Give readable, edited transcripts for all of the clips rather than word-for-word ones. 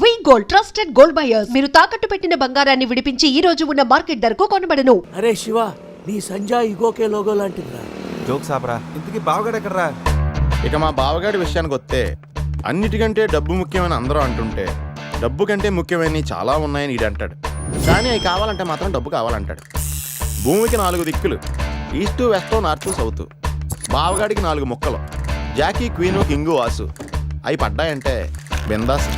వి gold trusted gold buyers. మీరు తాకట్టు పెట్టిన బంగారాన్ని విడిపించి ఈ రోజు ఉన్న మార్కెట్ ధరకు కొనబడను. అరే శివ, నీ సంజయ్ ఇగోకే లోగో లాంటిదిరా. జోక్స్ ఆపరా. ఇంతకీ బావగాడు ఎక్కడరా? ఇక మా బావగాడి విషయానికి వస్తే అన్నిటికంటే డబ్బు ముఖ్యమని అందరూ అంటుంటే డబ్బు కంటే ముఖ్యమైనవి చాలా ఉన్నాయని ఈడు అంటాడు. కానీ అవి కావాలంటే మాత్రం డబ్బు కావాలంటాడు. భూమికి 4 దిక్కులు, ఈస్టు వెస్ట్ నార్త్ సౌత్. బావగాడికి 4 ముక్కలు, జాకీ క్వీను కింగు వాసు. అవి పడ్డాయంటే బిందాస్.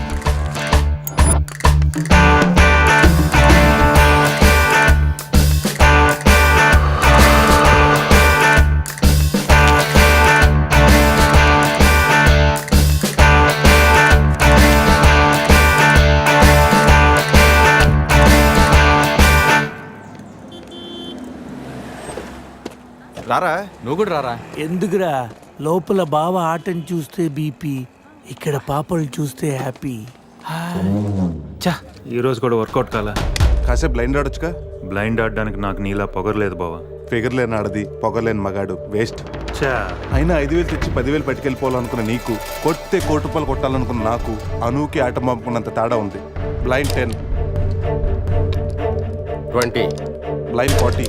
రారా, నువ్వు కూడా రారా. ఎందుకురా? లోపల బావ ఆటను చూస్తే బీపీ, ఇక్కడ పాపలు చూస్తే హ్యాపీ. చా, ఈరోజు కూడా వర్కౌట్ కాలా. కాసేపు బ్లైండ్ ఆడొచ్చుగా. బ్లైండ్ ఆడడానికి నాకు నీలా పొగరలేదు బావా. ఫిగర్ లేని ఆడది, పొగలేని మగాడు వేస్ట్. చా, అయినా 5,000 తెచ్చి 10,000 పట్టుకెళ్ళిపోవాలనుకున్న నీకు, కొట్టే ₹1 కోటి కొట్టాలనుకున్న నాకు అనూకి ఆట పంపుకున్నంత తేడా ఉంది. Blind 10, 20, blind 40.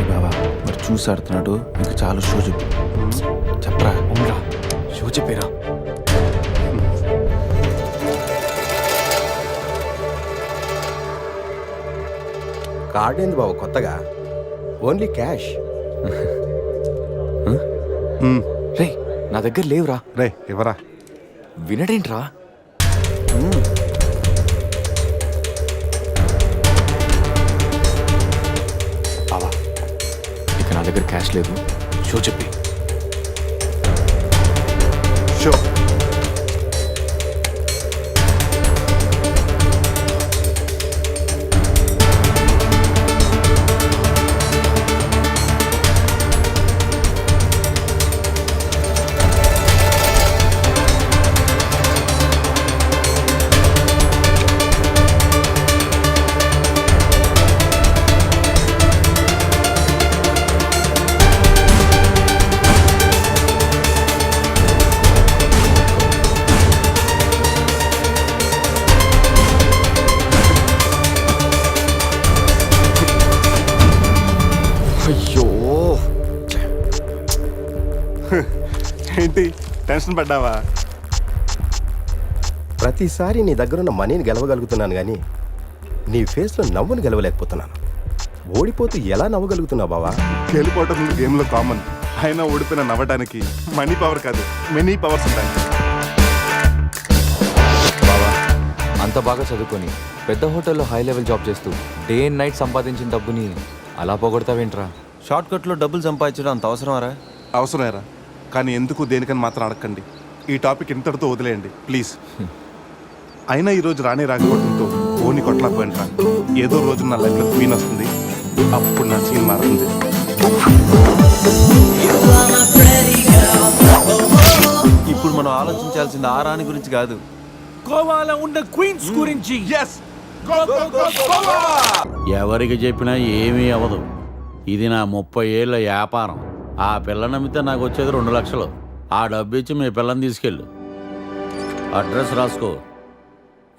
బాబా మరి చూసి ఆడుతున్నాడు. ఇంకా చాలా షో చెప్పు. చెప్పరా, ఉండరా, షో చెప్పేరా. కార్డ్ ఏంది బాబు కొత్తగా? Only cash. రే, నా దగ్గర లేవురా. రే ఇవరా. వినడేంట్రా? బావా, ఇక నా దగ్గర క్యాష్ లేదు. షో చెప్పి. షో అయ్యో, ఏంటి టెన్షన్ పడ్డావా? ప్రతిసారి నీ దగ్గరున్న మనీని గెలవగలుగుతున్నాను కానీ నీ ఫేస్లో నవ్వును గెలవలేకపోతున్నాను. ఓడిపోతూ ఎలా నవ్వగలుగుతున్నావు బావా? గెలిపోవటం గేమ్లో కామన్. అయినా ఓడిపోయిన నవ్వడానికి మనీ పవర్ కాదు, మెనీ పవర్స్ ఉంటాయి. బావా, అంత బాగా చదువుకొని పెద్ద హోటల్లో హై లెవెల్ జాబ్ చేస్తూ డే అండ్ నైట్ సంపాదించిన డబ్బుని అలా పోగొడతావేంట్రా? షార్ట్ కట్లో డబ్బులు సంపాదించడం అంత అవసరమారా? అవసరమేరా, కానీ ఎందుకు దేనికని మాత్రం అడగండి. ఈ టాపిక్ ఇంతటితో వదిలేయండి ప్లీజ్. అయినా ఈరోజు రానే రాకపోవడంతో ఓని కొట్టలేకపోయినరా. ఏదో రోజు నా లైఫ్లో క్వీన్ వస్తుంది, అప్పుడు నా సీన్ మారుతుంది. ఇప్పుడు మనం ఆలోచించాల్సింది ఆ రాణి గురించి కాదు, గోవాలో ఉన్న క్వీన్స్ గురించి. ఎవరికి చెప్పినా ఏమీ అవ్వదు. ఇది నా 30 ఏళ్ళ వ్యాపారం. ఆ పిల్ల నమ్మితే నాకు వచ్చేది 2 లక్షలు. ఆ డబ్బు ఇచ్చి మీ పిల్లని తీసుకెళ్ళు. అడ్రస్ రాసుకో.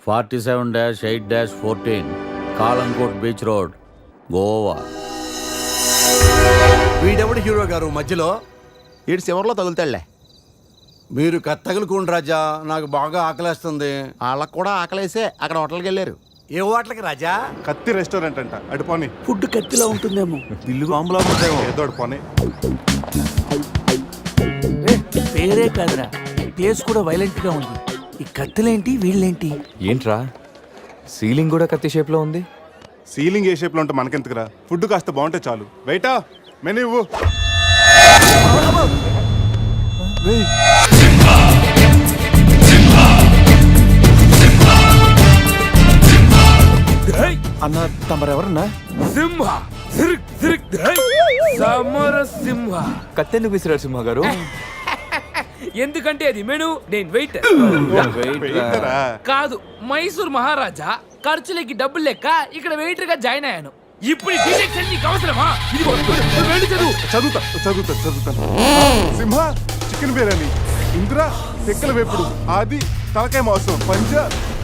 47-8-14 కాలంకోట్ బీచ్ రోడ్, గోవా. వీడెవడు హీరో గారు మధ్యలో? ఈడు చివరిలో తగులుతాడులే. మీరు తగులుకోండి రాజా, నాకు బాగా ఆకలేస్తుంది. వాళ్ళకు కూడా ఆకలేసే అక్కడ హోటల్కి వెళ్ళారు. ఏ హోటల్కి రాజా? కత్తి రెస్టారెంట్ అంట, అడుపోని. ఫుడ్ కత్తిలా ఉంటుందేమో. బిల్లు బాంబులా ఉంటాయేమో. ఏదో అడుపోని. పేరే కాదురా, ప్లేస్ కూడా వైలెంట్ గా ఉంది. ఈ కత్తులేంటి, వీళ్ళేంటి? ఏంట్రా, సీలింగ్ కూడా కత్తి షేప్లో ఉంది. సీలింగ్ ఏ షేప్లో ఉంటే మనకెందుకురా? ఫుడ్ కాస్త బాగుంటే చాలు. వెయిటా మెనూ ఇవ్వు. అన్న తమరెవరన్నా? సింహ సమర సింహ. కత్తెందుకు విసిరారు సింహ గారు? ఎందుకంటే అది మెను, నేను వెయిట్ కాదు. మైసూర్ మహారాజా ఖర్చులకి డబ్బులు లెక్క ఇక్కడ వెయిటర్ గా జాయిన్ అయ్యాను. ఇప్పుడు డిటెక్షన్ నీకు అవసరమా? ఇదిగో వెళ్ళి చదువు. చదువుతాను. సింహ చికెన్ బిర్యానీ, ఇంద్ర తెక్కల వేపుడు, ఆది తలకాయ మాంసం, పంజ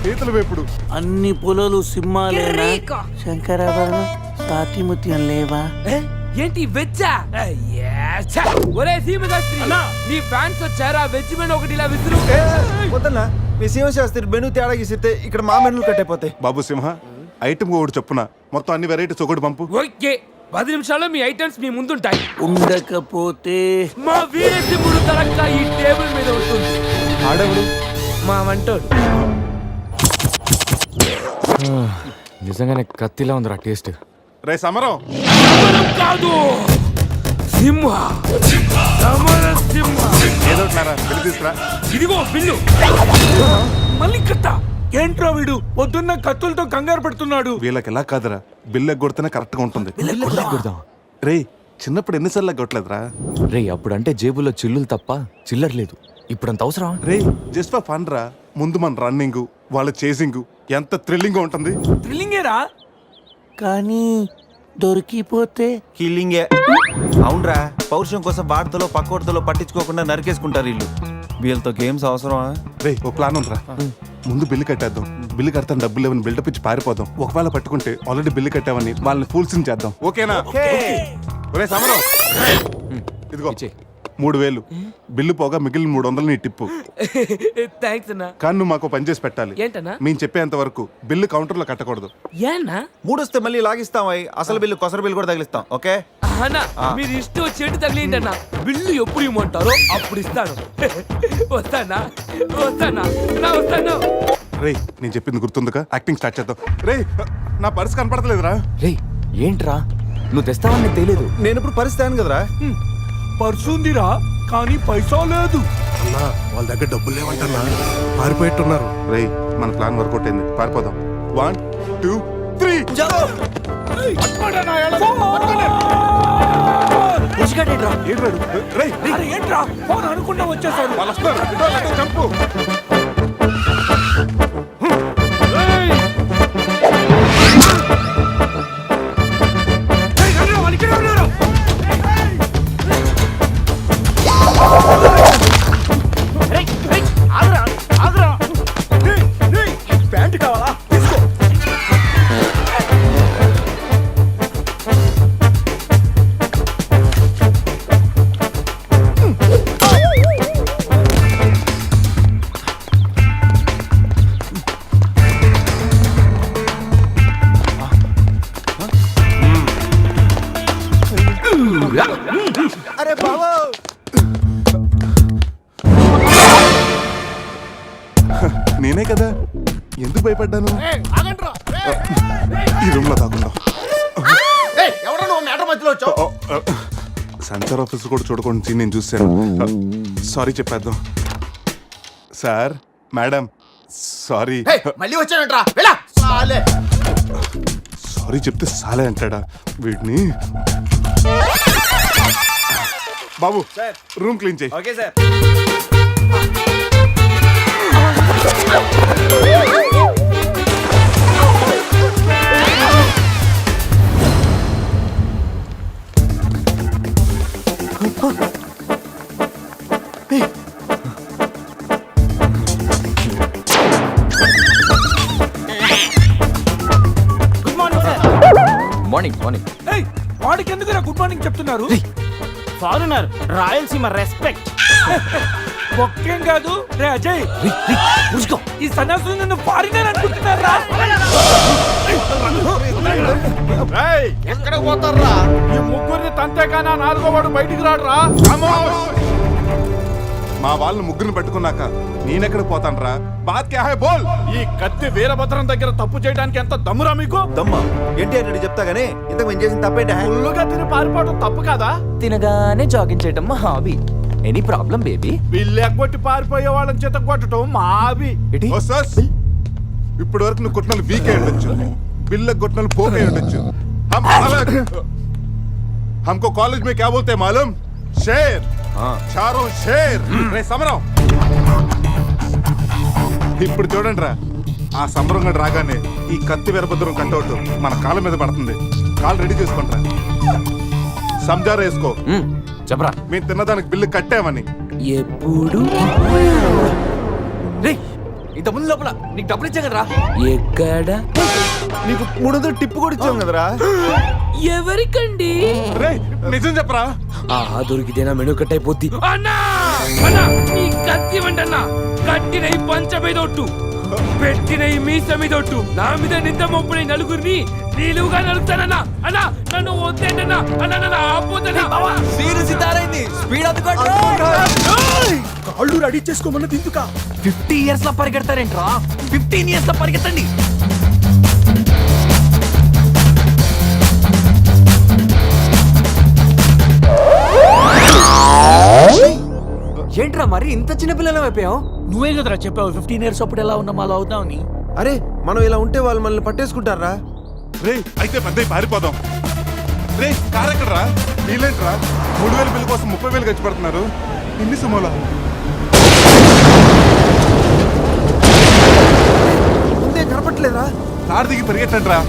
పీతల వేపుడు. అన్ని పొలాలు సింహాలేనా? శంకరాభరణం తాతిముత్యం లేవా? ఏంటి వెజ్జా? ఒరే సీమశాస్త్రి, నీ ఫ్యాన్స్ వచ్చారా? వెజ్ మెను ఒకటి ఇలా విసురు. వద్దన్నా మీ శివశాస్త్రి మెను తేడా గీసితే ఇక్కడ మా మెనూలు కట్టయిపోతాయి. బాబు సింహ ఐటమ్ ఒకటి చెప్పున మొత్తం అన్ని వెరైటీస్ ఒకటి పంపు. ఓకే, 10 నిమిషాల్లో మీ ఐటమ్స్ మీ ముందుంటాయి. ఉండకపోతే మా వీరసింహుడు తలక్క ఈ టేబుల్ మీద ఉంటుంది. ఆడవుడు మా వంటోడు. నిజంగానే కత్తిలా ఉందిరా టేస్ట్. రే సమరం, సమరం కాదు, సింహ. సమరసింహ. ఏదో బిల్లు తీసుకురా. ఇదిగో బిల్లు. మళ్ళీ కట్ట. ఏంట్రా వీడు పొద్దున్న కత్తులతో కంగారు పెడుతున్నాడు? వీళ్ళకి ఎలా కాదురా, బిల్లు ఎగ్గొడితేనే కరెక్ట్ గా ఉంటుంది. రే చిన్నప్పుడు ఎన్నిసార్లు ఎగ్గొట్టలేదురా? రే అప్పుడంటే జేబులో చిల్లులు తప్ప చిల్లర లేదు. ఇప్పుడంత అవసరం? రే జస్ట్ ఫర్ ఫన్ రా. ముందు మన రన్నింగ్, వాళ్ళ చేసింగ్ ఎంత థ్రిల్లింగ్ ఉంటుంది. థ్రిల్లింగేరా. కానీ దొరికిపోతే కిల్లింగే. అవునరా, పౌరుషం కోసం వార్తలో పక్కోడతలో పట్టించుకోకుండా నరికేసుకుంటారు వీళ్ళు. వీళ్ళతో గేమ్స్ అవసరమా? రే ఓ ప్లాన్ ఉందిరా. ముందు బిల్లు కట్టేద్దాం. బిల్లు కడతాను డబ్బులు లేవని బిల్డప్ ఇచ్చి పారిపోదాం. ఒకవేళ పట్టుకుంటే ఆల్రెడీ బిల్లు కట్టామని వాళ్ళని ఫూల్సింగ్ చేద్దాం. ఓకేనా? ఒరే సమరం, ఇదిగో 3000 బిల్లు పోగా మిగిలిన 300 నీ టిప్పు. థ్యాంక్స్ అన్నా. కానీ నువ్వు మాకు పని చేసి పెట్టాలి. ఏంటన్నా? మేము చెప్పేంత వరకు బిల్లు కౌంటర్ లో కట్టకూడదు. ఏనా? 3 వస్తే మళ్ళీ లాగిస్తాం. అసలు బిల్లు కొసర బిల్లు కూడా తగిలిస్తాం. ఓకే అన్నా, మీరు ఇష్టం వచ్చేట్టు తగిలిండి అన్న. బిల్లు ఎప్పుడు ఇమ్మంటారో అప్పుడు ఇస్తాను. వస్తానా? రే నేను చెప్పింది గుర్తుందిగా? యాక్టింగ్ స్టార్ట్ చేద్దాం. రే నా పర్స్ కనపడతలేదురా. రే ఏంట్రా నువ్వు తెస్తావని నీకు తెలియదు. నేను ఇప్పుడు పరిస్థితి కదరా. పర్సుందిరా కానీ పైసా లేదు. వాళ్ళ దగ్గర డబ్బులు లేవంటన్నా, పారిపోయేట్టున్నారు. రే మన ప్లాన్ వర్కౌట్ అయింది, పారిపోదాం. 1 2 3 ఏంట్రా ఫోన్ అనుకుంటా వచ్చేసారు. చంపు. ప్యాంట్ కావాలా? అరే బావో, నేనే కదా, ఎందుకు భయపడ్డాను? ఈ రూమ్ లో కాకుండా సెన్సార్ ఆఫీసర్ కూడా చూడకుండా నేను చూశాను. సారీ చెప్పేద్దాం. Sir madam sorry. మళ్ళీ వచ్చానంట్రా. సారీ చెప్తే సాలే అంటాడా వీడిని? బాబు రూమ్ క్లీన్ చేయి. Okay sir. మార్నింగ్ వాడికి ఎందుకు గుడ్ మార్నింగ్ చెప్తున్నారు? Foreigner Rayalaseema respect. ఒక్కేం కాదు రే అజయ్, ఈ సన్యాసులు నన్ను ఫారినర్ అనుకుంటున్నారా? ఎక్కడ పోతారా? ఈ ముగ్గురిని తంతేకానా 4వ వాడు బయటికి రాడురా. మా వాళ్ళని ముగ్గురిని పెట్టుకున్నాక నేనెక్కడ పోతానరా? బాత్ క్యా హై బోల్. ఈ కత్తి వీరభద్రం దగ్గర తప్పు చేయడానికి ఎంత దమ్మురా మీకు? దమ్మా ఏంటి అని చెప్తా గానీ ఇంతకు మేము చేసిన తప్పేంటి? ఫుల్లుగా తిని పారిపోవడం తప్పు కాదా? తినగానే జాగింగ్ చేయటం మా hobby. Any problem baby? Bill ఎగ్గొట్టి పారిపోయే వాళ్ళని చేత కొట్టడం మా హాబీ. ఇప్పటి వరకు నువ్వు కొట్టిన వీక్ అయి ఉండొచ్చు, బిల్ల కొట్టిన పోక్ అయి ఉండొచ్చు. हमको कॉलेज में क्या बोलते हैं मालूम? शेर. चारों शेर. రే సమరం, ఇప్పుడు చూడండి రా, ఆ సంబరం రాగానే ఈ కత్తి వీరభద్రం కట్టౌట్ మన కాళ్ళ మీద పడుతుంది. కాల్ రెడీ చేసుకుంటా సంజారా వేసుకో. చెప్పరా. మేము తిన్నదానికి బిల్లు కట్టామని. ఎప్పుడు ఇంత ముందు లోపల నీకు డబ్బులు ఇచ్చా కదరా. ఎక్కడ నీకు 300 టిప్పు కూడా ఇచ్చాం కదరా. ఎవరికండి? రే నిజం చెప్పరా. దొరికితేనా మెను కట్ అయిపోద్ది. అన్నా అన్నా నీ కత్తి వండన్నా, కట్టిన ఈ పంచ మీదొట్టు, పెట్టిన ఈ మీస మీదొట్టు, నా మీద నింద మోపుని నలుగురిని నిలువుగా నలుగుతానన్నా. అన్నా నన్ను వద్దేనన్నా, అన్నా నన్ను ఆపోదన్నా. కాళ్ళు రెడీ చేసుకోమన్నది ఎందుకా? 50 years లో పరిగెడతారేంట్రా? 15 years లో పరిగెత్తండి. ఏంట్రా మరి ఇంత చిన్న పిల్లలు అయిపోయావు? నువ్వే కదరా చెప్పావు 15 years అప్పుడు ఎలా ఉన్నాం అలా అవుతామని. అరే మనం ఇలా ఉంటే వాళ్ళు మనల్ని పట్టేసుకుంటారా? రే అయితే పెద్ద పారిపోదాం. రే కార్ ఎక్కడరా? వీలేంట్రా 3000 బిల్లు కోసం 30,000 ఖర్చు పెడుతున్నారు. ఎన్ని సమోలా ముందే కనపట్లేదా? కార్ దిగి పరిగెట్టండి రా.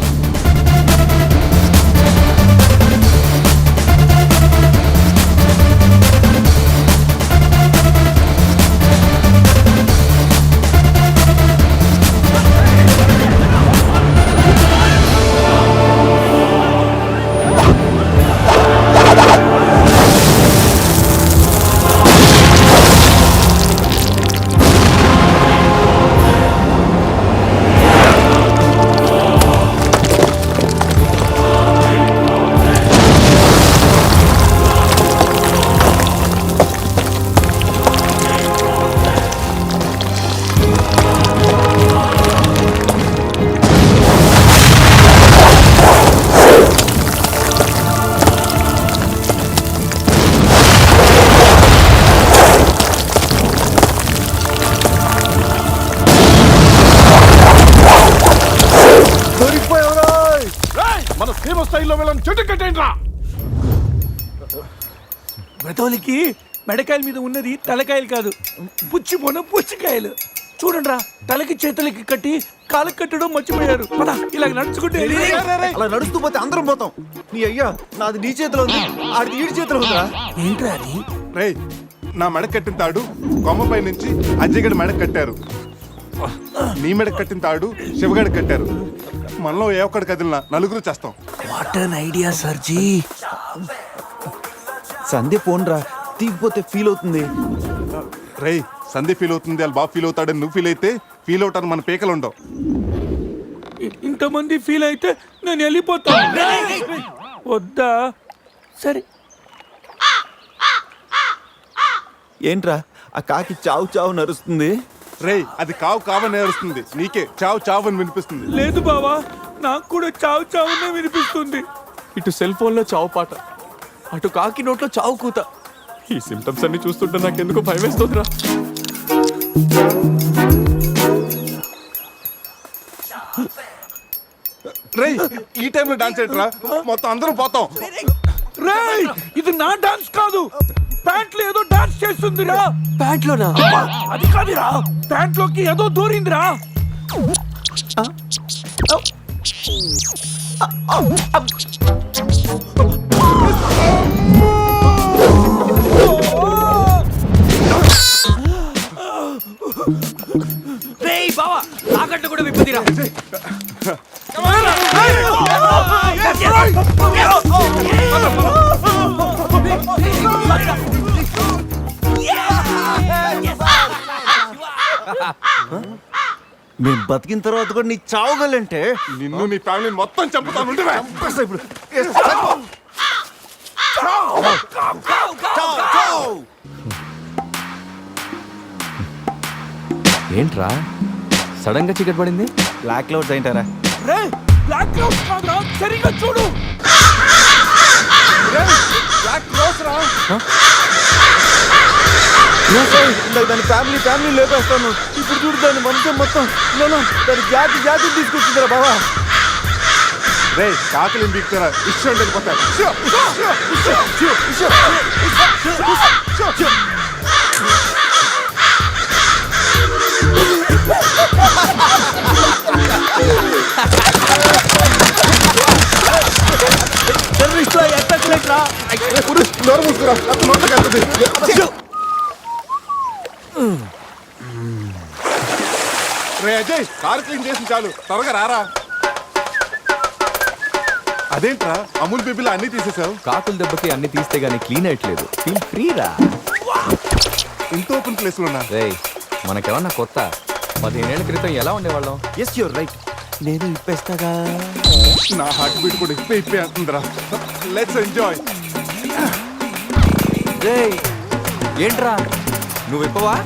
మన ఫేమస్ స్టైల్లో వెళ్ళని చెట్టు కట్టేండి రా. బ్రతోలికి మెడకాయల మీద ఉన్నది తలకాయలు కాదు, పుచ్చికాయలు. చూడండి రా, తలకి చేతులకి కట్టి కాళ్ళకి కట్టడం మర్చిపోయారు. పద ఇలా నడుచుకుంటే. అలా నడుస్తూ పోతే అందరం పోతాం. నీ అయ్యా నాది నీ చేతిలో ఉంది, ఆడిది ఈడి చేతిలో ఉందిరా. ఏంట్రా అది? రే నా మెడ కట్టిన తాడు కొమ్మపై నుంచి అజ్జగడి మెడ కట్టారు. నీ మెడ కట్టిన తాడు శివగడి కట్టారు. మనలో ఏ ఒక్కడి కదిలినా నలుగురు చేస్తాం. What an idea sir ji. Sandhya phone రా, తీగిపోతే ఫీల్ అవుతుంది. రే సంధ్య ఫీల్ అవుతుంది, వాళ్ళు బాగా ఫీల్ అవుతాడని నువ్వు ఫీల్ అయితే ఫీల్ అవుతాను మన పేకలు ఉండవు. ఇంతమంది ఫీల్ అయితే నేను వెళ్ళిపోతాను. వద్దా? సరే. ఏంట్రా ఆ కాకి చావు చావు నరుస్తుంది? రే అది కావు కావని నేరుస్తుంది, నీకే చావు చావు అని వినిపిస్తుంది. లేదు బావా, నాకు కూడా చావు చావునే వినిపిస్తుంది. ఇటు సెల్ ఫోన్ లో చావు పాట, అటు కాకి నోట్లో చావు కూత. ఈ సిమ్టమ్స్ అన్ని చూస్తుంటే నాకు ఎందుకు భయం వేస్తుందిరా. రే ఈ టైంలో డాన్స్ ఏంట్రా? మొత్తం అందరం పోతాం. రేయ్ ఇది నా డాన్స్ కాదు, ప్యాంట్లో ఏదో డాన్స్ చేస్తుందిరా. ప్యాంట్లోనా? అది కాదురా, ప్యాంట్లోకి ఏదో దూరిందిరా. రేయ్ బావా, తాకట్టు కూడా విప్పుదిరా. మేము బతికిన తర్వాత కూడా నీ చావుగలంటే నిన్ను నీ ఫ్యామిలీ మొత్తం చంపుతాను. ఉండవే. ఇప్పుడు ఏంట్రా సడన్ గా చీకటి పడింది? బ్లాక్ క్లౌడ్స్ ఏంటారా? రేయ్ బ్లాక్ క్లౌడ్స్ కాదురా, సరిగ్గా చూడు. బ్లాక్ క్లోజ్ రా. దాని ఫ్యామిలీ లేపేస్తాను. ఇప్పుడు చూడు దాని వంశం మొత్తం దాని జాతి తీసుకొచ్చిందిరా బావా. రే కాకలి బీక్తారా ఇష్టం లేకపోతే నోరు మూసుకురా అత్త నోట్లోకి వెళ్తుంది. రే అజయ్, కారు క్లీన్ చేసి చాలు, త్వరగా రారా. అదేంట్రా అమూల్ బేబీలో అన్ని తీసేసావు? కాకుల దెబ్బకి అన్ని తీస్తే గానీ క్లీన్ అయ్యట్లేదు. ఫీల్ ఫ్రీ రా. ఇంత ఓపెన్ ప్లేస్ ఉన్నా. రేయ్, మనకేమన్నా కొత్త? 15 ఏళ్ల క్రితం ఎలా ఉండేవాళ్ళం? Yes you're right. నేను ఇప్పేస్తాగా. నా హార్ట్ బీట్ కూడా ఇప్పే అంటుందిరా. Let's enjoy. రేయ్, ఏంట్రా నువ్వు ఇప్పవా?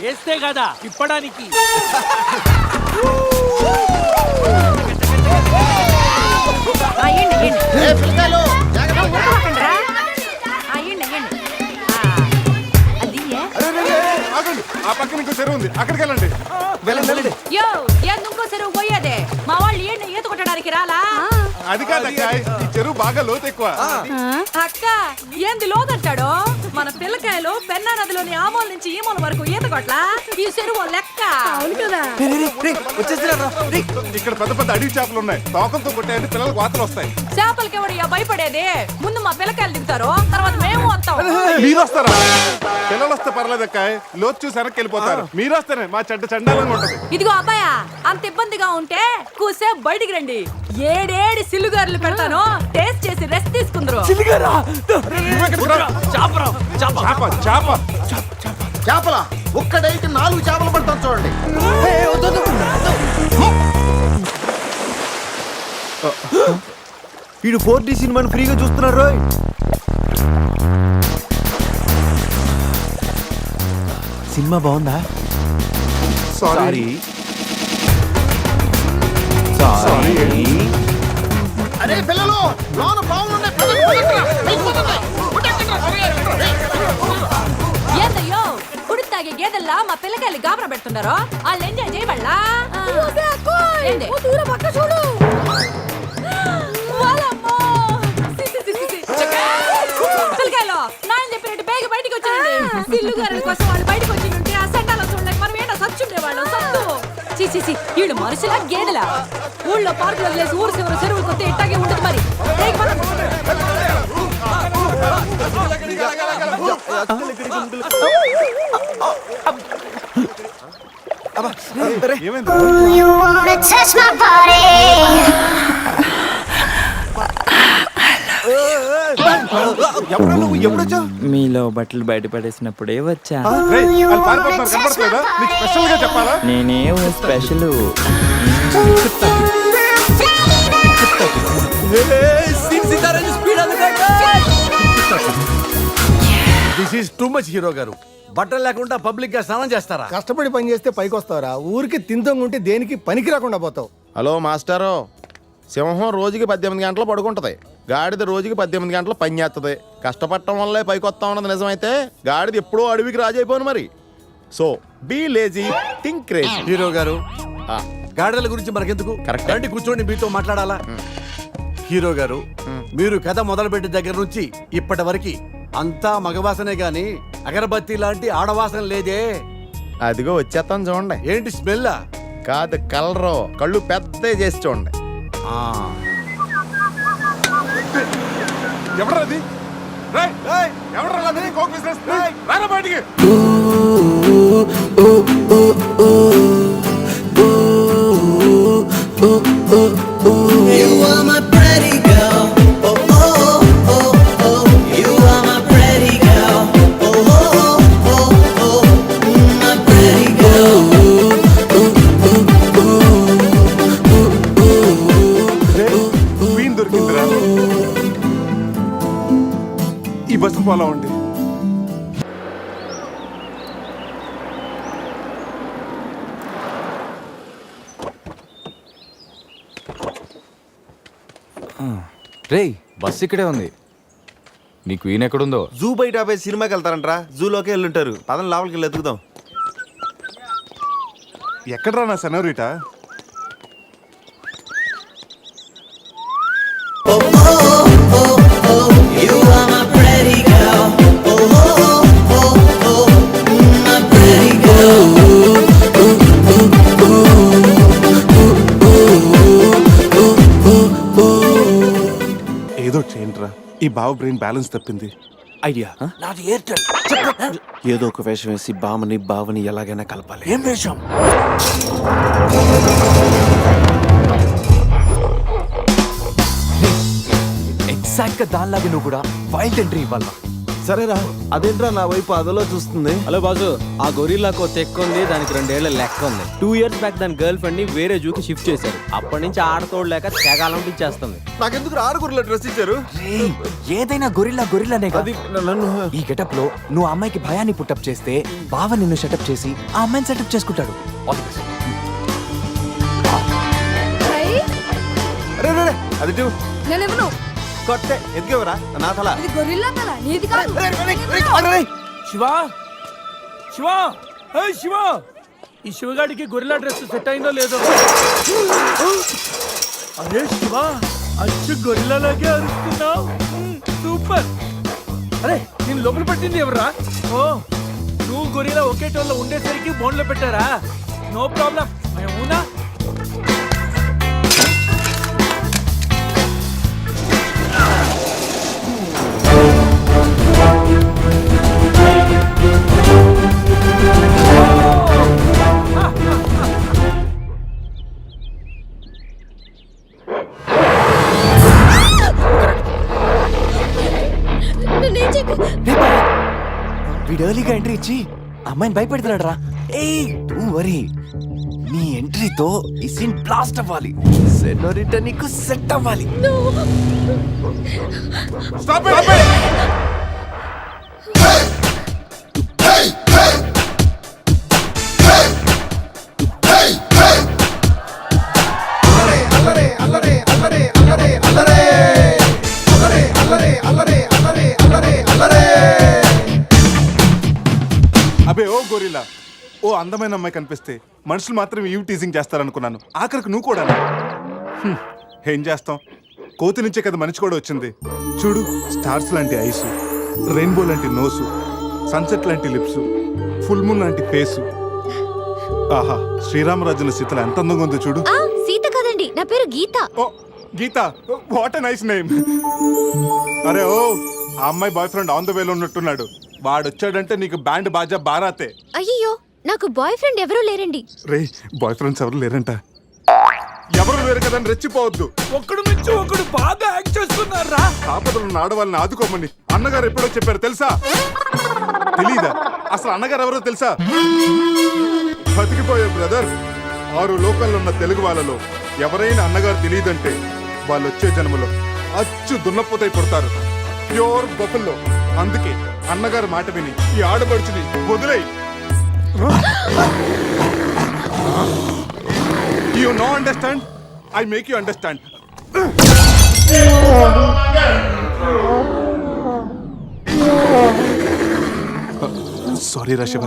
వేస్తే కదా ఇప్పడానికి. ఆగండి, ఆ పక్కన ఇంకో చెరువు ఉంది, అక్కడికి వెళ్ళండి. ఇంకో చెరువు పోయేదే మా వాళ్ళు ఏంటి ఈత కొట్టడానికి రాలా? అది కాదక్క, ఈ చెరువు బాగా లోతు ఎక్కువ. అక్క ఏంది లోతంటాడు? మన పిల్లకాయలు పెన్నా నదిలోని ఆ మూల నుంచి ఈ మూల వరకు ఈత కొట్లా. ఈ చెరువు లెక్క. అవును కదా. ఇక్కడ పెద్ద పెద్ద అడవి చేపలు ఉన్నాయి, తోకలతో కొట్టాయంటే పిల్లలకు వాతలు వస్తాయి. చేపలకి ఎవడు భయపడేది? ముందు మా పిల్లకాయలు దిగుతారు, తర్వాత మేము వస్తాం. మీరు వస్తారా? పిల్లలు వస్తే పర్లేదక్క, లోతు చూసి వెనక్కి వెళ్ళిపోతారు. మీరు వస్తేనే మా చెడ్డ చండాలంగా ఉంటది. ఇదిగో అబ్బాయా, అంత ఇబ్బందిగా ఉంటే కూసే బయటికి రండి. ఏడేడి సిల్లుగారులు పెడతాను, టేస్ట్ చేసి రెస్ట్ తీసుకుందరు. చేపల ఒక్కడైతే 4 చేపలు పడతాను చూడండి. వీడు 4D సినిమాని ఫ్రీగా చూస్తున్నారు. సినిమా బాగుందా? సారీ. అరే పిల్లలు, లోన పావులు ఉన్నాయి. ఏందయ్యో కుడి తాగే గేదెల్లా మా పిల్లకాయలు గాబరా పెడుతున్నారో వాళ్ళు ఎంజాయ్ చేయబడలా? పిల్లకాయలు నాయన చెప్పినట్టు బేగ బయటికి వచ్చేయండి. సిల్లుగారుల కోసం వాళ్ళు బయటకు వచ్చి ఉంటే ఆ సండాలో చూడలేక మనం ఏంటో సచ్చుండేవాళ్ళం. సత్తు చీచి వీళ్ళు మనుషులా గేదెలా? ఊళ్ళో పార్కులు వదిలేసి ఊరు చివరి చెరువులు కొత్త ఇట్టాగే ఉంటుంది. మరి మీలో బట్టలు బయట పడేసినప్పుడే వచ్చా. నేనేం special. This is too much hero గారు. బట్టలు లేకుండా పబ్లిక్ గా స్నానం చేస్తారా? కష్టపడి పని చేస్తే పైకి వస్తావరా? ఊరికి తింతంగుంటే దేనికి పనికి రాకుండా పోతావు. హలో మాస్టారు, సింహం రోజుకి 18 గంటలు పడుకుంటది, గాడిద రోజుకి 18 గంటలు పని చేస్తుంది. కష్టపడటం వల్లే పైకి వస్తా ఉన్నది నిజమైతే గాడిద ఎప్పుడూ అడవికి రాజైపోను. మరి so be lazy, think crazy. Hero గారు, గాడిదల గురించి మనకెందుకు? కరెక్ట్. రండి కూర్చోండి, మీతో మాట్లాడాలా. హీరో గారు, మీరు కథ మొదలుపెట్టిన దగ్గర నుంచి ఇప్పటి వరకు అంతా మగవాసనే గాని అగరబత్తి లాంటి ఆడవాసన లేదే. అదిగో వచ్చేస్తాను చూడండి. ఏంటి స్మెల్? కాదు, కలరు. కళ్ళు పెద్ద చేసి చూడండి. ఎవరది? ఎవరు కోక్ బిజినెస్ రారా బయటికి. వీన్ దొరికిందిరా. ఈ బస్సు ఫాలో అవ్వండి. రేయ్, బస్సు ఇక్కడే ఉంది. నీ క్వీన్ ఎక్కడుందో? జూ బయట ఆపే సినిమాకి వెళ్తారంట్రా. జూలోకి వెళ్ళుంటారు. పదం లోపలికి వెళ్ళి ఎత్తుకుదాం. ఎక్కడరా నా సెనోరిటా? ఏదో చేయండిరా. ఈ బావ బ్రెయిన్ బ్యాలెన్స్ తప్పింది. ఐడియా నాది ఎయిర్టెల్. ఏదో ఒక వేషం వేసి బావని బావని ఎలాగైనా కలపాలి. ఏం వేషం? ఎగ్జాక్ట్ గా దానిలాగే నువ్వు కూడా వైల్డ్ ఎంట్రీ ఇవ్వాలా. సరేరా, అదేంట్రా నా వైపు అదలో చూస్తుంది. హలో బాజు, ఆ గొరిల్లాకో తెక్క ఉంది, దానికి 2 ఏళ్ల లెక్క ఉంది. 2 years బ్యాక్ దాని గర్ల్ ఫ్రెండ్ ని వేరే జూకి షిఫ్ట్ చేశారు. అప్పటి నుంచి ఆడతోడలేక తెగాలంపించేస్తుంది. నాకెందుకు 6 గుర్రెల డ్రెస్ ఇచ్చారు? ఏదైనా గొరిల్లానే అది నన్ను ఈ గెటప్ లో నువ్వు ఆ అమ్మాయికి భయాన్ని పుట్టప్ చేస్తే బావ నిన్ను సెటప్ చేసి ఆ అమ్మాయిని సెటప్ చేసుకుంటాడు. All the best. అరే రే, అది చూ నేనెవను? కొట్టే ఎదిగేవరా నా తల. ఇది గొరిల్లా తల, నీది కాదు. శివ శివ హే శివ, ఈ శివగాడికి గొరిల్లా డ్రెస్ సెట్ అయిందో లేదో. అరే శివ, అచ్చు గొరిల్లాలాగే అరుస్తున్నావు. సూపర్. అరే నేను లోపల పట్టింది ఎవర్రా? ఓ, నువ్వు గొరిల్లా ఒకే టోన్లో ఉండేసరికి బోన్లో పెట్టారా? నో ప్రాబ్లం, మేమునా. వీడు ఎర్లీగా ఎంట్రీ ఇచ్చి అమ్మాయిని భయపెడుతున్నాడు రా. ఏయ్ డోంట్ వరీ, నీ ఎంట్రీతో ఈ సీన్ బ్లాస్ట్ అవ్వాలి. సెనోరిటా నీకు సెట్ అవ్వాలి. Stop it! అబే ఓ గొరిల్లా, ఓ అందమైన అమ్మాయి కనిపిస్తే మనుషులు మాత్రం ఈవ్ టీజింగ్ చేస్తారనుకున్నాను. ఆఖరికి నువ్వు కూడా. ఏం చేస్తాం, కోతి నుంచే కదా మనిషి కూడా వచ్చింది. చూడు, స్టార్స్ లాంటి ఐసు, రెయిన్బో లాంటి నోసు, సన్సెట్ లాంటి లిప్స్, ఫుల్ మూన్ లాంటి ఫేసు. ఆహా, శ్రీరామరాజుల సీతలు ఎంత అందంగా ఉందో చూడు. సీత కదండి, నా పేరు గీత. ఓ గీత, వాట్ ఎ నైస్ నేమ్. అరే ఓ, ఆ అమ్మాయి బాయ్ ఫ్రెండ్ ఆన్ ద వేలో ఉన్నట్టున్నాడు. వాడు వచ్చాడంటే నీకు బ్యాండ్ బాజా బారాతే. అయ్యో, నాకు బాయ్ ఫ్రెండ్ ఎవరూ లేరండి. రే, బాయ్ ఫ్రెండ్స్ ఎవరు లేరంట. ఎవరు లేరు కదా అని రెచ్చిపోవద్దు. ఒకడు మించి ఒకడు బాగా యాక్ట్ చేస్తున్నారా? ఆపదలు ఉన్న ఆడవాళ్ళని ఆదుకోమని అన్నగారు ఎప్పుడో చెప్పారు తెలుసా? తెలీదా? అసలు అన్నగారు ఎవరో తెలుసా? బతికిపోయే బ్రదర్. 6 లోకల్లో ఉన్న తెలుగు వాళ్ళలో ఎవరైనా అన్నగారు తెలియదంటే వాళ్ళు వచ్చే జన్మలో అచ్చు దున్నపోతై పుడతారు. ప్యూర్ బొఫల్లో. అందుకే అన్నగారు మాట విని ఈ ఆడబడుచుని వదిలేయి. You know understand, I make you understand. Sorry రా శివ,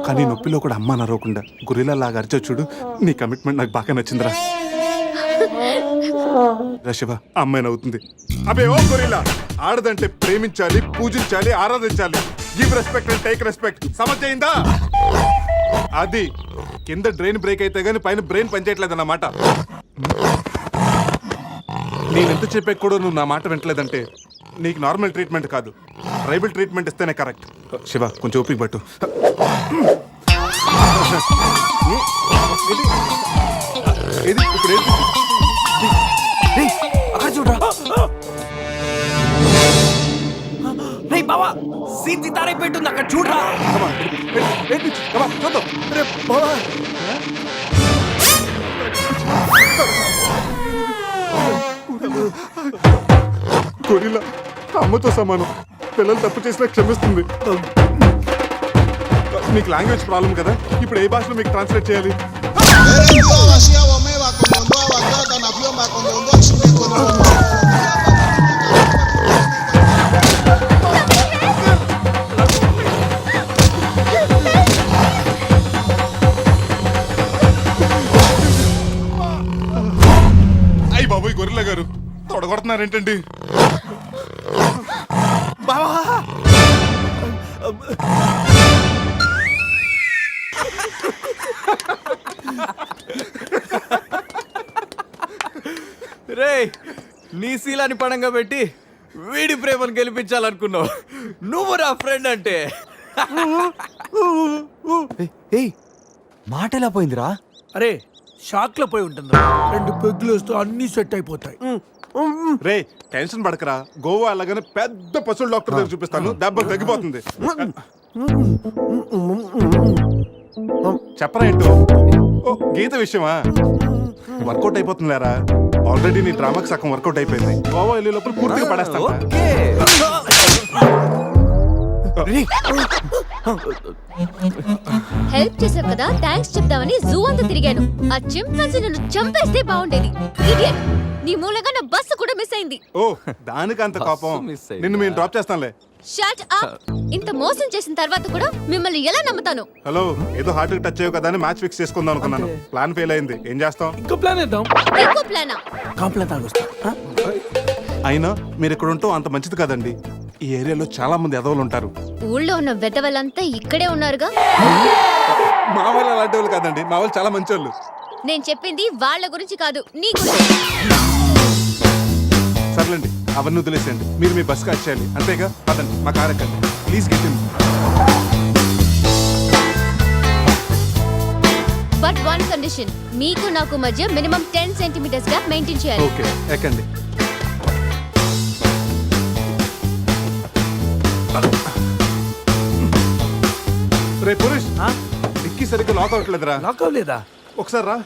కానీ నొప్పిలో కూడా అమ్మ నరవకుండా గురిలా లాగా అరిచో చూడు. నీ కమిట్మెంట్ నాకు బాగా నచ్చిందిరా. రా శివ, అమ్మాయి నవ్వుతుంది. అబే ఓ గొరిల్లా, ఆడదంటే ప్రేమించాలి, పూజించాలి, ఆరాధించాలి. Give respect and take respect. సమర్థయిందా? అది కింద డ్రైన్ బ్రేక్ అయితే గానీ పైన బ్రెయిన్ పనిచేయట్లేదు అన్నమాట. నేనెంత చెప్పే కూడా నువ్వు నా మాట వింటలేదంటే నీకు నార్మల్ ట్రీట్మెంట్ కాదు, ట్రైబల్ ట్రీట్మెంట్ ఇస్తేనే కరెక్ట్. శివ, కొంచెం ఓపిక పట్టు. ఇది ఇప్పుడు ఏంటి? అక్కడ చూడరా. రేయ్ బావా, సీన్ సితారైపోయింది అక్కడ చూడరా. చూద్దాం. గొరిల్లా అమ్మతో సమానం. పిల్లలు తప్పు చేసినా క్షమిస్తుంది. మీకు లాంగ్వేజ్ ప్రాబ్లం కదా, ఇప్పుడు ఏ భాషలో మీకు ట్రాన్స్లేట్ చేయాలి? అయ్యి బాబోయ్, గొరిల్లా గారు తొడగొడుతున్నారేంటండి? రే, నీ శీలాన్ని పడంగా పెట్టి వీడి ప్రేమను గెలిపించాలనుకున్నావు. నువ్వు నా ఫ్రెండ్ అంటే. ఏయ్ మాట ఎలా పోయిందిరా? అరే షాక్ లో పోయి ఉంటుంది. 2 పెగ్గులు వస్తూ అన్ని సెట్ అయిపోతాయి. రే టెన్షన్ పడకరా, గోవా అలాగనే పెద్ద పశువుల డాక్టర్ దగ్గర చూపిస్తాను, దెబ్బ తగ్గిపోతుంది. చెప్పరా ఏంటో? ఓ గీత విషయమా? వర్కౌట్ అయిపోతుంది లేరా, ఆల్రెడీ నీ డ్రామాకి సగం వర్కౌట్ అయిపోయింది. గోవా వెళ్ళే లోపల పూర్తిగా పడేస్తాను. హెల్ప్ చేసావు కదా, థ్యాంక్స్ చెప్దామని జూ అంతా తిరిగాను. ఆ చింపాంజీ నన్ను చంపేస్తే బాగుండేది. ఇడియట్, నీ మూలంగా నా బస్సు కూడా మిస్ అయింది. ఓ దానికి అంత కోపం? నిన్ను మేము డ్రాప్ చేస్తానులే. Shut up. ఇంత మోసం చేసిన తర్వాత కూడా మిమ్మల్ని ఎలా నమ్ముతాను? హలో, ఏదో హార్ట్ టచ్ అయ్యో కదా అని మ్యాచ్ ఫిక్స్ చేసుకుందాం అనుకున్నాను. ప్లాన్ ఫెయిల్ అయింది. ఏం చేస్తాం? ఇంకో ప్లాన్ వేద్దాం. ఇంకో ప్లానా? కాంప్లైంట్ తాగొస్తా. అయినా మీరు ఇక్కడ ఉంటూ అంత మంచిది కదండి. ఈ ఏరియాలో చాలా మంది ఎదవలు ఉంటారు. ఊళ్ళో ఉన్న వెధవలంతా ఇక్కడే ఉన్నారుగా. మా వాళ్ళు అలాంటి వాళ్ళు కాదండి, మా వాళ్ళు చాలా మంచి వాళ్ళు. నేను చెప్పింది వాళ్ళ గురించి కాదు, నీ గురించి. సర్లేండి, అవన్నీ వదిలేసేయండి. మీరు మీ బస్కి వచ్చేయాలి అంతేగా. పదండి, మా కార్ ఎక్కండి please. Get in. But one condition, మీకు నాకు మధ్య మినిమం 10 సెంటీమీటర్స్ గా మెయింటైన్ చేయాలి. ఓకే ఎక్కండి. రే పురుష్, డిక్కీ సరిగ్గా లాక్ అవ్వట్లేదురా. లాక్ అవ్వలేదా? ఒకసారి రా.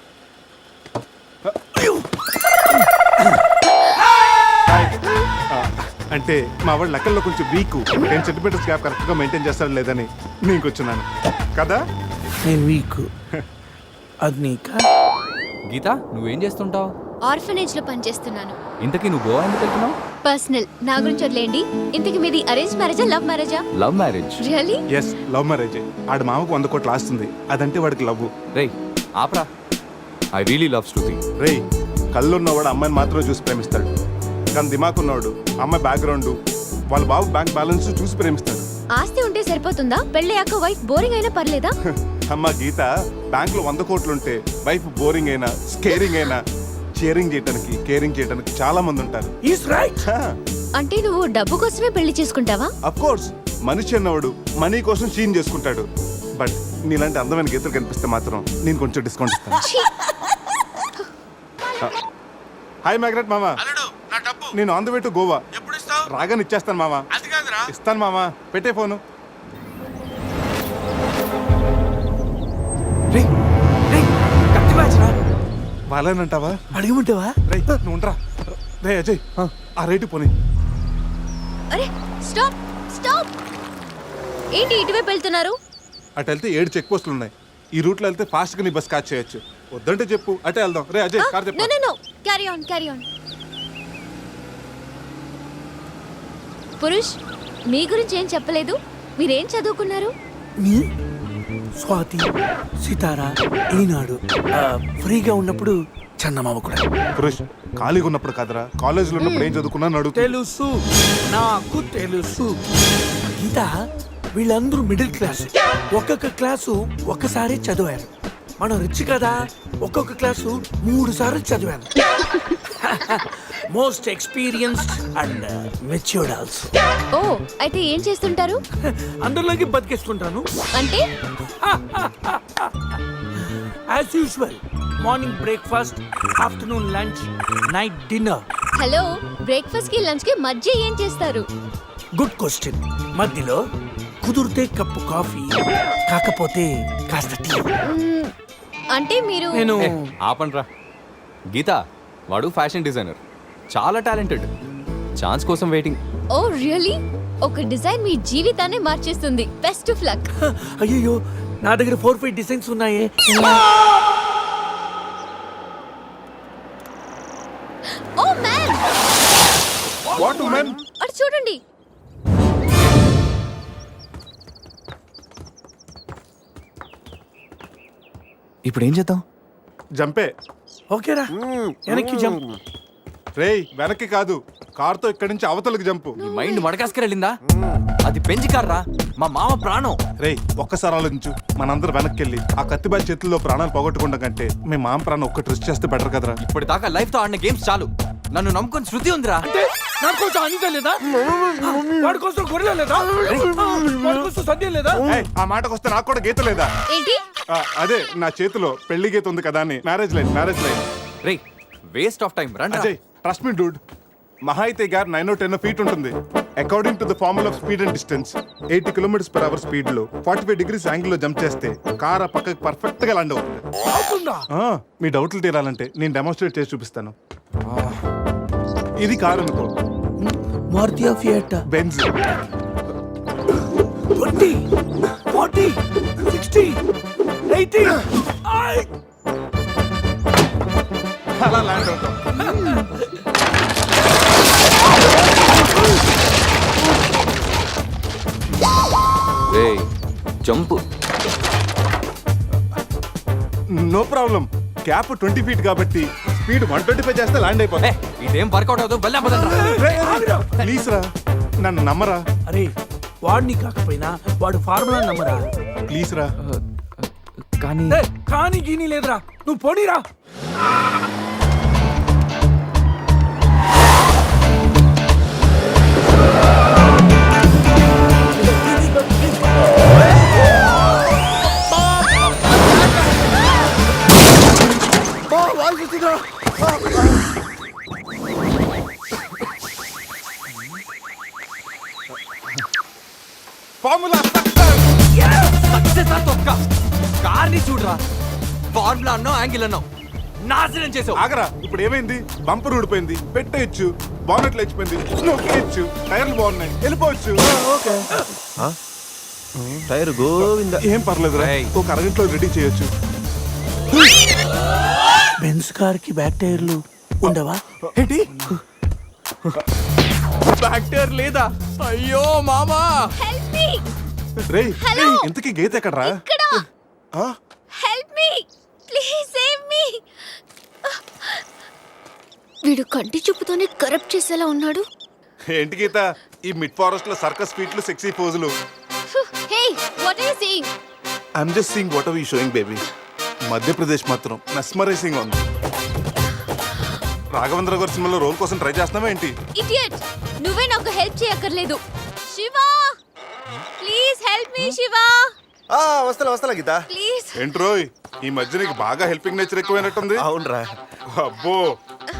అంటే మా వాడు లెక్కల్లో కొంచెం వీక్. 10 సెంటీమీటర్స్ గ్యాప్ కరెక్ట్ గా మెయింటైన్ చేస్తాడు లేదని నేను వచ్చున్నాను కదా. నేను వీక్. అది నీకా? గీత, నువ్వేం చేస్తుంటావు? ఆర్ఫనేజ్ లో పనిచేస్తున్నాను. ఇంతకీ నువ్వు గోవా ఎందుకు వెళ్తున్నావు? పర్సనల్, నా గురించి వదిలేండి. ఇంతకి మీది అరేంజ్ మ్యారేజా, లవ్ మ్యారేజా? Love marriage. Really? Yes, love marriage. ఆడి మామకు 100 కోట్లు ఆస్తుంది. అదంటే వాడికి లవ్. రేయ్ ఆపరా, ఐ రియలీ లవ్ శృతి. రేయ్, కళ్ళున్నవాడు అమ్మాయిని మాత్రమే చూసి ప్రేమిస్తాడు. కానీ దిమాక్ ఉన్నవాడు అమ్మాయి బ్యాక్గ్రౌండ్, వాళ్ళ బాబు బ్యాంక్ బ్యాలెన్స్ చూసి ప్రేమిస్తాడు. ఆస్తి ఉంటే సరిపోతుందా? పెళ్ళయ్యాక వైఫ్ బోరింగ్ అయినా పర్లేదా? అమ్మ గీత, బ్యాంక్ లో 100 కోట్లుంటే వైఫ్ బోరింగ్ అయినా స్కేరింగ్ అయినా షేరింగ్ చేయడానికి కేరింగ్ చేయడానికి చాలా మంది ఉంటారు. Is right. అంటే నువ్వు డబ్బు కోసమే పెళ్లి చేసుకుంటావా? అఫ్ కోర్స్, మనిషి అన్నవాడు మనీ కోసం షీన్ చేసుకుంటాడు. బట్ నీలాంటి అందమైన గీతలు కనిపిస్తే మాత్రం నేను కొంచెం డిస్కౌంట్ ఇస్తాను. హాయ్ మ్యాగ్రెట్ మామా, నేను on the way to Goa. రాగానే ఇచ్చేస్తాను మామా. ఇస్తాను మామా, పెట్టే ఫోను. వాళ్ళనంటావా? అడిగమంటావా? రే నువ్వు ఉండరా. రే అజయ్, ఆ రేటు పోనీ. అరే స్టాప్ స్టాప్. ఏంటి ఇటువైపు వెళ్తున్నారు? అటు వెళ్తే 7 చెక్ పోస్టులు ఉన్నాయి. ఈ రూట్లో వెళ్తే ఫాస్ట్ గా నీ బస్ క్యాచ్ చేయొచ్చు. వద్దంటే చెప్పు, అటే వెళ్దాం. రే అజయ్, కార్ చెప్పు. No carry on carry on. Purush, మీ గురించి ఏం చెప్పలేదు. మీరేం చదువుకున్నారు? స్వాతి, సితారా, ఈనాడు. ఫ్రీగా ఉన్నప్పుడు చందమామ కూడా. పురుష్, ఖాళీగా ఉన్నప్పుడు కాదరా, కాలేజీలో ఉన్నప్పుడు ఏం చదువుకున్నాను అడుగు. తెలుసు, నాకు తెలుసు. గీత, వీళ్ళందరూ మిడిల్ క్లాస్. ఒక్కొక్క క్లాసు ఒక్కసారి చదివారు. మనం రిచ్ కదా, ఒక్కొక్క క్లాసు 3 సార్లు చదివాను. Most experienced and matured also. ఓ, అయితే ఏం చేస్తుంటారు? అందరిలోకి బతికేసుకుంటాను. అంటే as usual, morning breakfast, afternoon lunch, night dinner. Hello, breakfast కి లంచ్ కి మధ్య ఏం చేస్తారు? Good question. మధ్యలో కుదిరితే కప్పు కాఫీ, కాకపోతే కాస్త టీ. అంటే మీరు? నేను ఆపండ్రా. గీత, వాడు ఫ్యాషన్ డిజైనర్, చాలా టాలెంటెడ్. ఛాన్స్ కోసం వెయిటింగ్. ఓ రియల్లీ? ఒక డిజైన్ మీ జీవితాన్ని మార్చేస్తుంది. Best of luck. అయ్యో, నా దగ్గర 4-5 డిజైన్స్ ఉన్నాయే. Oh man, what man? అటు చూడండి. ఇప్పుడు ఏం చేద్దాం? జంపే. ఓకేరా, వెనక్కి జంప్. రేయ్, వెనక్కి కాదు, కార్తో ఇక్కడి నుంచి అవతలకి జంపు. నీ మైండ్ మడకాసుకెళ్ళిందా? అది బెంజ్ కార్ రా, మా మామ ప్రాణం. రేయ్, ఒక్కసారి ఆలోచించు. మనందరం వెనక్కి వెళ్ళి ఆ కత్తిబాయి చేతుల్లో ప్రాణాలు పోగొట్టుకుంటాం కంటే మీ మామ ప్రాణం ఒక్కటి రిస్క్ చేస్తే బెటర్ కదరా. ఇప్పటిదాకా లైఫ్ తో ఆడిన గేమ్స్ చాలు. నన్ను నమ్ముకొని శృతి ఉందిరా. అంటే నా కోసం అనిత లేదా? వాడి కోసం గొర్రె లేదా? వాడి కోసం సద్య లేదా? ఏయ్, ఆ మాటకు వస్తే నాకు కూడా గీత లేదా? ఏంటి అదే నా చేతిలో పెళ్లి గీత ఉంది కదా అని. Marriage line. రే వేస్ట్ ఆఫ్ టైం రండి. Ajay trust me dude. మహా అయితే గారు 9-10 ఫీట్ ఉంటుంది. According to the formula of speed and distance 80 km/h speed లో 45 degrees యాంగిల్ లో జంప్ చేస్తే కార్ ఆ పక్కకి పర్ఫెక్ట్ గా ల్యాండ్ అవుతుంది. అవుతుందా? మీ డౌట్లు తీరాలంటే నేను డెమోన్స్ట్రేట్ చేసి చూపిస్తాను. ఇది కారు అనుకో, మారుతి ఫియట్ బెంజ్. 20 40 60 80 అలా ల్యాండ్ అవుతాం. Jump no problem. Cap 20 feet కాబట్టి స్పీడ్ 125 చేస్తే ల్యాండ్ అయిపోతుంది. ఇదేం వర్కౌట్ అవుతుంది. ప్లీజ్ రా, నన్ను నమ్మరా. అరే వాడిని కాకపోయినా వాడు ఫార్ములా నమ్మరా? ప్లీజ్ రా. కానీ కానీ గీని లేదురా, నువ్వు పోనీరా. ఫార్ములా సక్సెస్ అతొక్క కార్ని చూడరా. ఫార్ములా అన్నావు, యాంగిల్ అన్నావు, నాశనం చేసావు. ఆగరా. ఇప్పుడు ఏమైంది? బంపర్ ఊడిపోయింది, పెట్టేయచ్చు. బానెట్ లేచిపోయింది, నొక్కేయచ్చు. టైర్లు బాగున్నాయి, వెళ్ళిపోవచ్చు. టైర్ గోవింద. ఏం పర్లేదురా, ఒక అరగంటలో రెడీ చేయొచ్చు. బెంజ్ కార్ కి బ్యాక్ టైర్లు ఉండవా? ఏంటి? బ్యాక్ టైర్ లేదా? అయ్యో మామా. హెల్ప్ మీ రేయ్ ఇంతకీ గీత ఎక్కడరా? ఇక్కడ help me please save me. వీడు కంటి చూపుతోనే కరప్ట్ చేసేలా ఉన్నాడు. ఏంటి గీత ఈ మిడ్ ఫారెస్ట్ లో సర్కస్ ఫీట్లు, సెక్సీ పోజులు? Hey what are you saying? I'm just seeing what are you showing baby. Madhya Pradesh మాత్రం మెస్మరైజింగ్ ఉంది. రాఘవేంద్ర గారి సినిమాలో రోల్ కోసం ట్రై చేస్తున్నావా ఏంటి? ఇడియట్, నువ్వే నాకు హెల్ప్ చేయక్కర్లేదు. Shiva please help me. Shiva వస్తా గీత. ప్లీజ్. ఏంట్రోయ్ ఈ మధ్య నీకు బాగా హెల్పింగ్ నేచర్ ఎక్కువైనట్టుంది. అవునరా. అబ్బో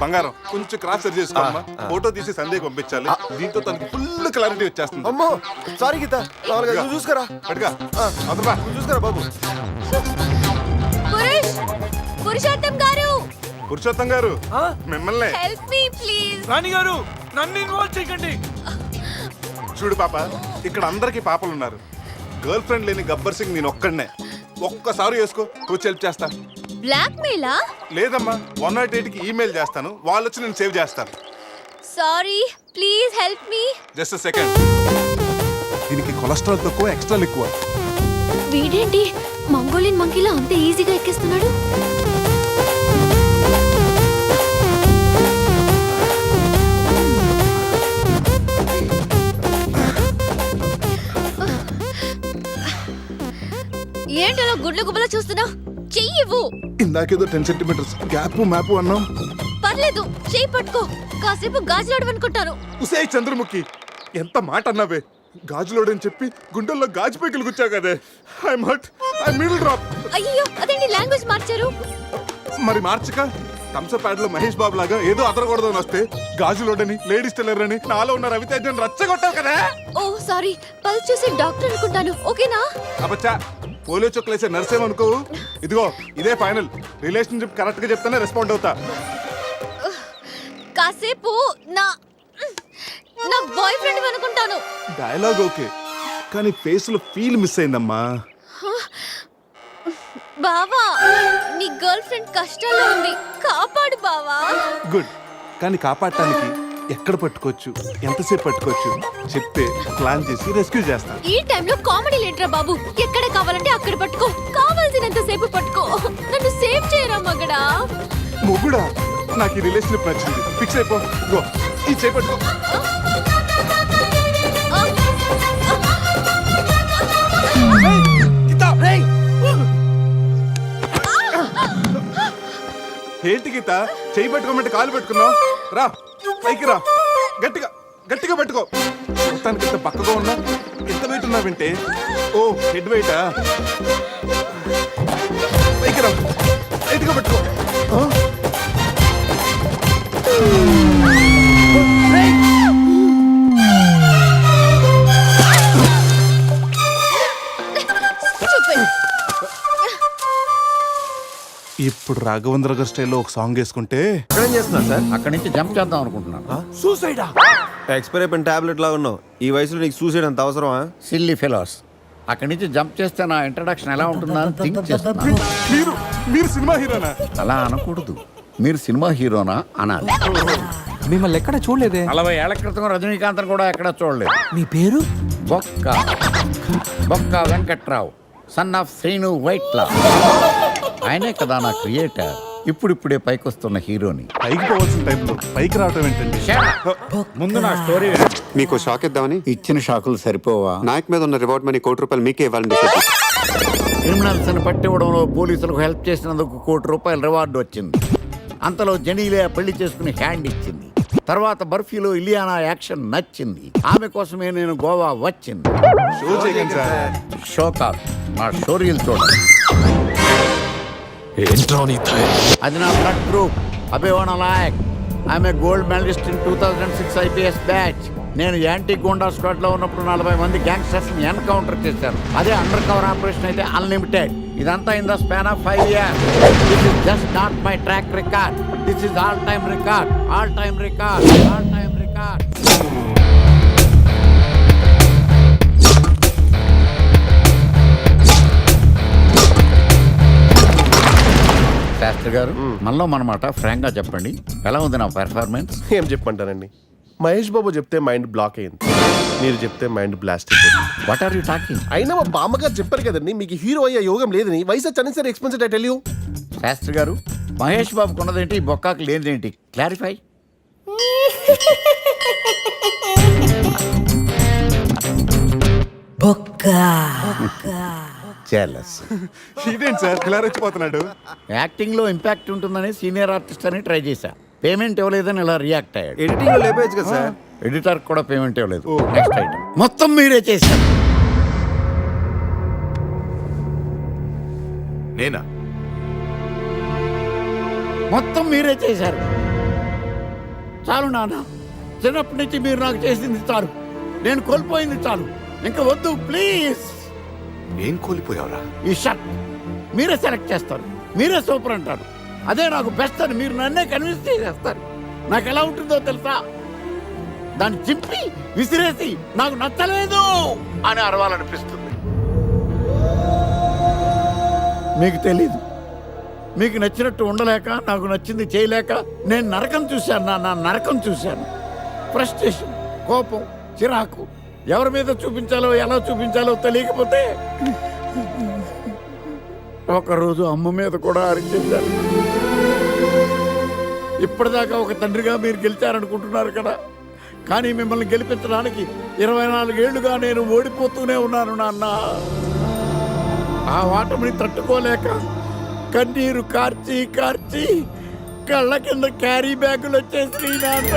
బంగారం, కొంచెం క్రాస్ సెట్ చేసుకోమ్మా. ఫోటో తీసి సందేహం పంపించాలి. దీంతో తనకి ఫుల్ క్లారిటీ వచ్చేస్తుంది. అమ్మో సారీ గీత. నువ్వు చూసుకురా. పట్టుగా అదరా చూసుకురా బాబు. పురుషోత్తం గారు. పురుషోత్తం గారు మిమ్మల్ని. Help me please. రాణి గారు నన్ను ఇన్వాల్వ్ చేయకండి. చూడు పాప, ఇక్కడ అందరికి పాపలు ఉన్నారు. గర్ల్ ఫ్రెండ్ లేని గబ్బర్ సింగ్ నేను ఒక్కడనే. ఒక్కసారి వేసుకో, కూర్చొని హెల్ప్ చేస్తా. బ్లాక్ మెయిలా? లేదమ్మా, 108కి ఈమెయిల్ చేస్తాను, వాళ్ళు వచ్చి నేను సేవ్ చేస్తాను. Sorry please help me. Just second. దీనికి కొలెస్ట్రాల్ తక్కువ, ఎక్స్ట్రాల్ ఎక్కువ. వీడేంటి మంగోలియన్ మంకీలా అంత ఈజీగా ఎక్కేస్తున్నాడు? ఏంటలా గుడ్ల గుబ్బలా చూస్తున్నా? చెయ్యి ఇవ్వు. ఇందాకేదో 10 centimeters గ్యాప్ మ్యాప్ అన్నాం. పర్లేదు, చెయ్యి పట్టుకో. కాసేపు గాజులాడు అనుకుంటాను. ఉసే చంద్రముఖి, ఎంత మాట అన్నావే. గాజులోడని చెప్పి గుండెల్లో గాజు పైకలు గుచ్చావు కదే. I'm hurt, I middle drop. అయ్యో అదేంటి లాంగ్వేజ్ మార్చారు? మరి మార్చక థమ్సప్ యాడ్ లో మహేష్ బాబు లాగా ఏదో అదరకూడదని వస్తే గాజులోడని, లేడీస్ టైలర్ అని నాలో ఉన్న రవితేజని రచ్చగొట్టావు కదా. ఓ సారీ, పల్స్ చూసి డాక్టర్ అనుకుంటాను. ఓకేనా? అబ్బచ్చా, పోలియో చుక్కలేసే నర్సేమనుకో. ఇదిగో ఇదే ఫైనల్. రిలేషన్షిప్ కరెక్ట్ గా చెప్తానే రెస్పాండ్ అవుతా. కాసేపు నా బాయ్ ఫ్రెండ్ అనుకుంటాను. డైలాగ్ ఓకే, కానీ ఫేస్ లో ఫీల్ మిస్ అయిందమ్మా. బావా, నీ గర్ల్ ఫ్రెండ్ కష్టాల్లో ఉంది, కాపాడు బావా. గుడ్, కానీ కాపాడటానికి ఎక్కడ పట్టుకోవచ్చు, ఎంతసేపు పట్టుకోవచ్చు చెప్తే ప్లాన్ చేసి రెస్క్యూ చేస్తాను. ఈ టైంలో కామెడీ లేటరా బాబు. ఎక్కడ కావాలంటే అక్కడ పట్టుకో, కావాల్సినంత సేపు పట్టుకో. నన్ను సేవ్ చేయరా మగడా. మొగుడా, నాకు ఈ రిలేషన్షిప్ నచ్చింది. ఫిక్స్ అయిపో. గో, ఈ చేయి పట్టుకో. ఏంటి గీత, చేయి పట్టుకోమంటే కాలు పెట్టుకున్నావు? రా. పైకి రా. గట్టిగా గట్టిగా పట్టుకో. మొత్తానికి ఇంత పక్కగా ఉన్నా ఎంత వెయిట్ ఉన్నా వింటే ఓ హెడ్ వెయిటా. పైకి రా, గట్టిగా పట్టుకో. ఇప్పుడు రాఘవేంద్ర గారి స్టైల్లో ఒక సాంగ్ వేసుకుంటే ఏం చేస్తున్నావు సార్? అక్కడి నుంచి జంప్ చేద్దాం అనుకుంటున్నాను. సూసైడా? ఎక్స్పైర్ అయిపోయిన టాబ్లెట్ లా ఉన్నావు. ఈ వయసులో నీకు సూసైడ్ అంత అవసరమా? Silly fellows. అక్కడి నుంచి జంప్ చేస్తే నా ఇంట్రడక్షన్ ఎలా ఉంటుందా అని థింక్ చేస్తున్నాను. మీరు సినిమా హీరోనా? అలా అనకూడదు, మీరు సినిమా హీరోనా అనాలి. మిమ్మల్ని ఎక్కడ చూడలేదే. 40 ఏళ్ల క్రితం రజనీకాంత్ కూడా ఎక్కడ చూడలేదు. మీ పేరు? బొక్క బొక్క వెంకట్రావు, సన్ ఆఫ్ శ్రీను వైట్లా. ఆయనే కదా నా క్రియేటర్. ఇప్పుడిప్పుడే పైకి వస్తున్న హీరోని. పైకి పోవాల్సిన టైంలో పైకి రావటం ఏంటండి? ముందు నా స్టోరీ మీకు షాక్ ఇద్దామని. ఇచ్చిన షాకులు సరిపోవా? నాయక్ మీద ఉన్న రివార్డ్ మనీ ₹1 మీకే ఇవ్వాలని డిసైడ్ చేశాను. క్రిమినల్స్ ని పట్టివ్వడంలో పోలీసులకు హెల్ప్ చేసినందుకు ₹1 రివార్డు వచ్చింది. అంతలో జనీలే పెళ్లి చేసుకుని హ్యాండ్ ఇచ్చింది. తర్వాత బర్ఫీలో ఇలియానా యాక్షన్ నచ్చింది. ఆమె కోసమే నేను గోవా వచ్చింది. షో చేయగలను సార్. షో కాదు, నా స్టోరీలు చూడండి. అది నా బ్లడ్ గ్రూప్, అభివాన లాయక్. ఆమె gold medalist in 2006 IPS batch. నేను యాంటీ గోండా స్క్వాడ్ లో ఉన్నప్పుడు 40 మంది గ్యాంగ్స్టర్స్ ని ఎన్కౌంటర్ చేశాను. అదే అండర్ కవర్ ఆపరేషన్ అయితే అన్లిమిటెడ్. ఇదంతా in the span of 5 years. This is just not my track record. This is all time record, all time record, all time record. Shastri గారు, మనలో మనమాట ఫ్రాంక్ గా చెప్పండి, ఎలా ఉంది నా పెర్ఫార్మెన్స్? ఏం చెప్పంటానండి, మహేష్ బాబు చెప్తే మైండ్ బ్లాక్ అయింది, మీరు చెప్తే మైండ్ బ్లాస్ట్ అయిపోయింది. What are you talking? అయినా మా బామ్మగారు చెప్పారు కదండి మీకు హీరో అయ్యే యోగం లేదని. వయసు unnecessary expensed I tell you. Shastri గారు, మహేష్ బాబు కొన్నదేంటి, బొక్కాకి లేనిదేంటి? క్లారిఫై. చెలస్. ఇదేంటి సార్ ఇలా రెచ్చిపోతున్నాడు? యాక్టింగ్ లో ఇంపాక్ట్ ఉంటుందని సీనియర్ ఆర్టిస్ట్ అని ట్రై చేశా. పేమెంట్ ఇవ్వలేదని ఇలా రియాక్ట్ అయ్యాడు. ఎడిటింగ్ లో లేపేయచ్చు కదా సార్. ఎడిటర్ కూడా పేమెంట్ ఇవ్వలేదు. నెక్స్ట్ ఐటమ్ మొత్తం మీరే చేశారు. నేనా? మొత్తం మీరే చేశారు. చాలు నాన్న, చిన్నప్పటి నుంచి మీరు నాకు చేసింది చాలు. నేను కోల్పోయింది చాలు. ఇంకా వద్దు ప్లీజ్. ఏం కోల్పోయావురా? ఈ షర్ట్ మీరే సెలెక్ట్ చేస్తారు, మీరే సూపర్ అంటారు. అదే నాకు బెస్ట్ అని మీరు నన్నే కన్విన్స్ చేసేస్తారు. నాకు ఎలా ఉంటుందో తెలుసా? దాన్ని చింపి విసిరేసి నాకు నచ్చలేదు అని అరవాలనిపిస్తుంది. మీకు తెలీదు, మీకు నచ్చినట్టు ఉండలేక, నాకు నచ్చింది చేయలేక నేను నరకం చూశాను. నా నరకం చూశాను. ఫ్రస్ట్రేషన్, కోపం, చిరాకు, ఎవరి మీద చూపించాలో ఎలా చూపించాలో తెలియకపోతే ఒకరోజు అమ్మ మీద కూడా అరిచేశాను. ఇప్పటిదాకా ఒక తండ్రిగా మీరు గెలిచారనుకుంటున్నారు కదా, కానీ మిమ్మల్ని గెలిపించడానికి 24 ఏళ్లుగా నేను ఓడిపోతూనే ఉన్నాను నాన్న. ఆ ఓటమిని తట్టుకోలేక కన్నీరు కార్చి కార్చి కళ్ళ కింద క్యారీ బ్యాగులు వచ్చేసి నాన్న.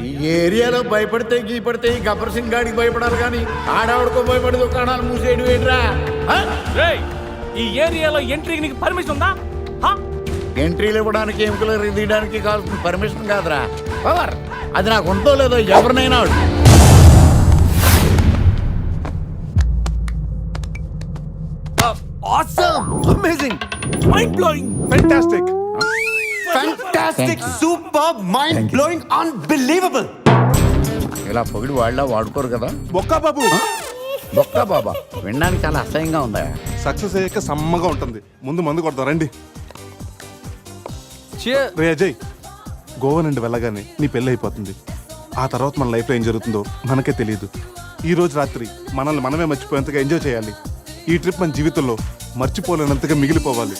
ఈ ఏరియాలో భయపడితే గీపడితే ఈ గబ్బర్ సింగ్ గాడికి భయపడాలి కానీ ఆడావిడకో భయపడి దుకాణాలు మూసేయడం ఏంట్రా? ఈ ఏరియాలో ఎంట్రీకి నీకు పర్మిషన్ ఉందా? ఎంట్రీలు ఇవ్వడానికి, ఎముకలు తీయడానికి కావాల్సిన పర్మిషన్ కాదురా, పవర్. అది నాకు ఉందో లేదో ఎవరినైనా Awesome! Amazing! Mind blowing! Fantastic! Fantastic! Superb! Mind blowing! Unbelievable! ఇలా పొగిడి వాళ్ళ వాడుకోరు కదా. బొక్కా బాబు, బొక్క బాబా వినడానికి చాలా అసహ్యంగా ఉందా? సక్సెస్ అయ్యాక సమ్మగా ఉంటుంది. ముందు మందు కొడతాం రండి. రే అజయ్, గోవా నుండి వెళ్ళగానే నీ పెళ్ళి అయిపోతుంది. ఆ తర్వాత మన లైఫ్లో ఏం జరుగుతుందో మనకే తెలియదు. ఈ రోజు రాత్రి మనల్ని మనమే మర్చిపోయేంతగా ఎంజాయ్ చేయాలి. ఈ ట్రిప్ మన జీవితంలో మర్చిపోలేనంతగా మిగిలిపోవాలి.